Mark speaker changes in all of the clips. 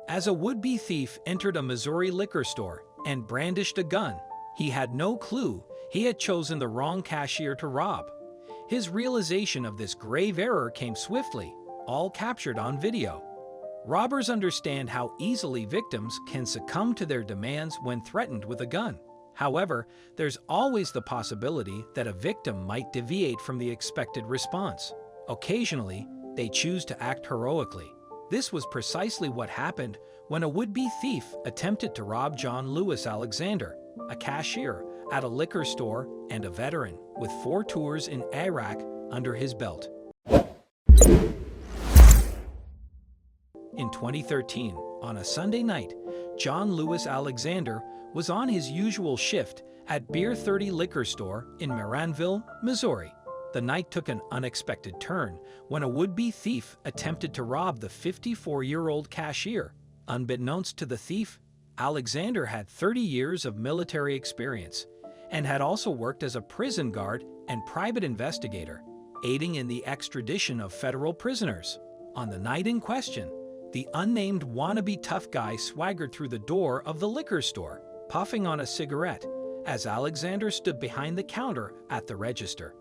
Speaker 1: As a would-be thief entered a Missouri liquor store and brandished a gun, he had no clue he had chosen the wrong cashier to rob. His realization of this grave error came swiftly, all captured on video. Robbers understand how easily victims can succumb to their demands when threatened with a gun. However, there's always the possibility that a victim might deviate from the expected response. Occasionally, they choose to act heroically. This was precisely what happened when a would-be thief attempted to rob John Lewis Alexander, a cashier at a liquor store and a veteran with 4 tours in Iraq under his belt. In 2013, on a Sunday night, John Lewis Alexander was on his usual shift at Beer 30 liquor store in Moranville, Missouri. The night took an unexpected turn when a would-be thief attempted to rob the 54-year-old cashier. Unbeknownst to the thief, Alexander had 30 years of military experience and had also worked as a prison guard and private investigator, aiding in the extradition of federal prisoners. On the night in question, the unnamed wannabe tough guy swaggered through the door of the liquor store, puffing on a cigarette, as Alexander stood behind the counter at the register.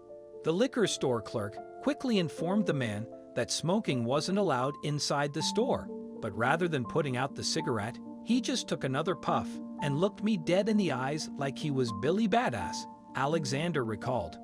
Speaker 1: The liquor store clerk quickly informed the man that smoking wasn't allowed inside the store, but rather than putting out the cigarette, he just took another puff and looked me dead in the eyes like he was Billy Badass, Alexander recalled.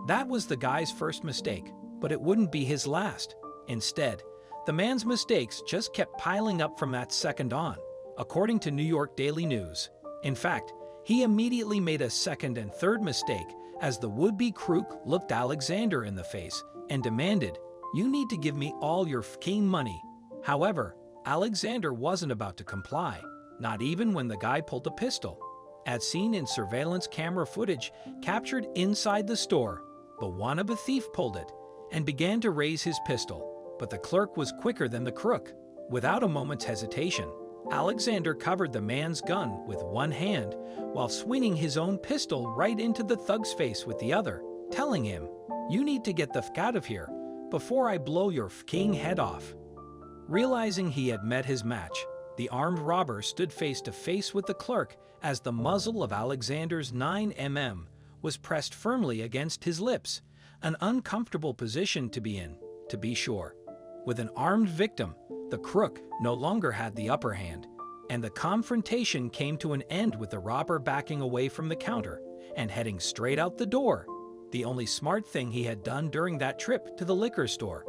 Speaker 1: That was the guy's first mistake, but it wouldn't be his last. Instead, the man's mistakes just kept piling up from that second on, according to New York Daily News. In fact, he immediately made a second and third mistake as the would-be crook looked Alexander in the face and demanded, "You need to give me all your f***ing money." However, Alexander wasn't about to comply, not even when the guy pulled a pistol. As seen in surveillance camera footage captured inside the store, the wannabe thief pulled it and began to raise his pistol, but the clerk was quicker than the crook. Without a moment's hesitation, Alexander covered the man's gun with one hand while swinging his own pistol right into the thug's face with the other, telling him, "You need to get the f*** out of here before I blow your f***ing head off." Realizing he had met his match, the armed robber stood face to face with the clerk as the muzzle of Alexander's 9mm was pressed firmly against his lips, an uncomfortable position to be in, to be sure. With an armed victim, the crook no longer had the upper hand, and the confrontation came to an end with the robber backing away from the counter and heading straight out the door, the only smart thing he had done during that trip to the liquor store.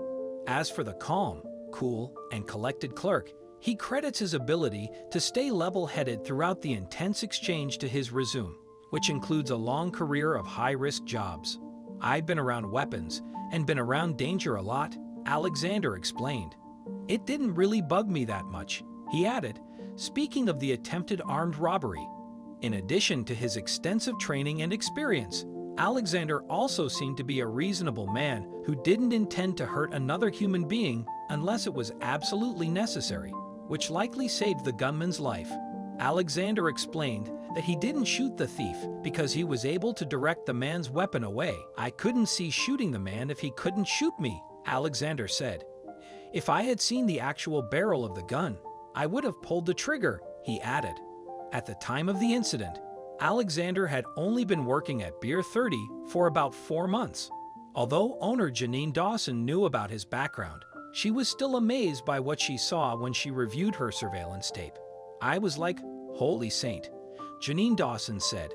Speaker 1: As for the calm, cool, and collected clerk, he credits his ability to stay level-headed throughout the intense exchange to his resume, which includes a long career of high-risk jobs. "I've been around weapons and been around danger a lot," Alexander explained. "It didn't really bug me that much," he added, speaking of the attempted armed robbery. In addition to his extensive training and experience, Alexander also seemed to be a reasonable man who didn't intend to hurt another human being unless it was absolutely necessary, which likely saved the gunman's life. Alexander explained that he didn't shoot the thief because he was able to direct the man's weapon away. "I couldn't see shooting the man if he couldn't shoot me," Alexander said. "If I had seen the actual barrel of the gun, I would have pulled the trigger," he added. At the time of the incident, Alexander had only been working at Beer 30 for about 4 months. Although owner Janine Dawson knew about his background, she was still amazed by what she saw when she reviewed her surveillance tape. "I was like, holy saint," Janine Dawson said.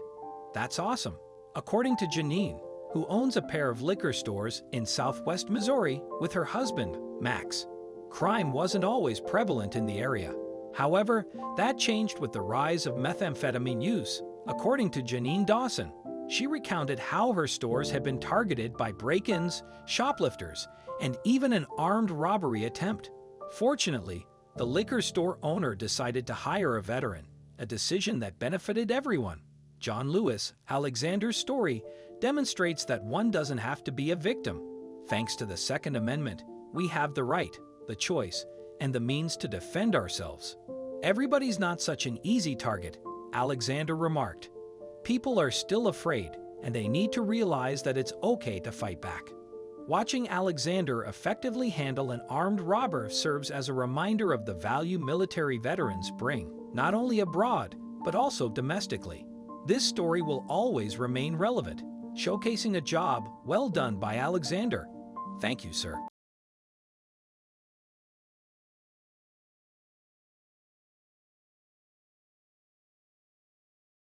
Speaker 1: "That's awesome." According to Janine, who owns a pair of liquor stores in southwest Missouri with her husband, Max, crime wasn't always prevalent in the area. However, that changed with the rise of methamphetamine use. According to Janine Dawson, she recounted how her stores had been targeted by break-ins, shoplifters, and even an armed robbery attempt. Fortunately, the liquor store owner decided to hire a veteran, a decision that benefited everyone. John Lewis Alexander's story demonstrates that one doesn't have to be a victim. Thanks to the Second Amendment, we have the right, the choice, and the means to defend ourselves. "Everybody's not such an easy target," Alexander remarked. "People are still afraid, and they need to realize that it's okay to fight back." Watching Alexander effectively handle an armed robber serves as a reminder of the value military veterans bring, not only abroad, but also domestically. This story will always remain relevant, showcasing a job well done by Alexander. Thank you, sir.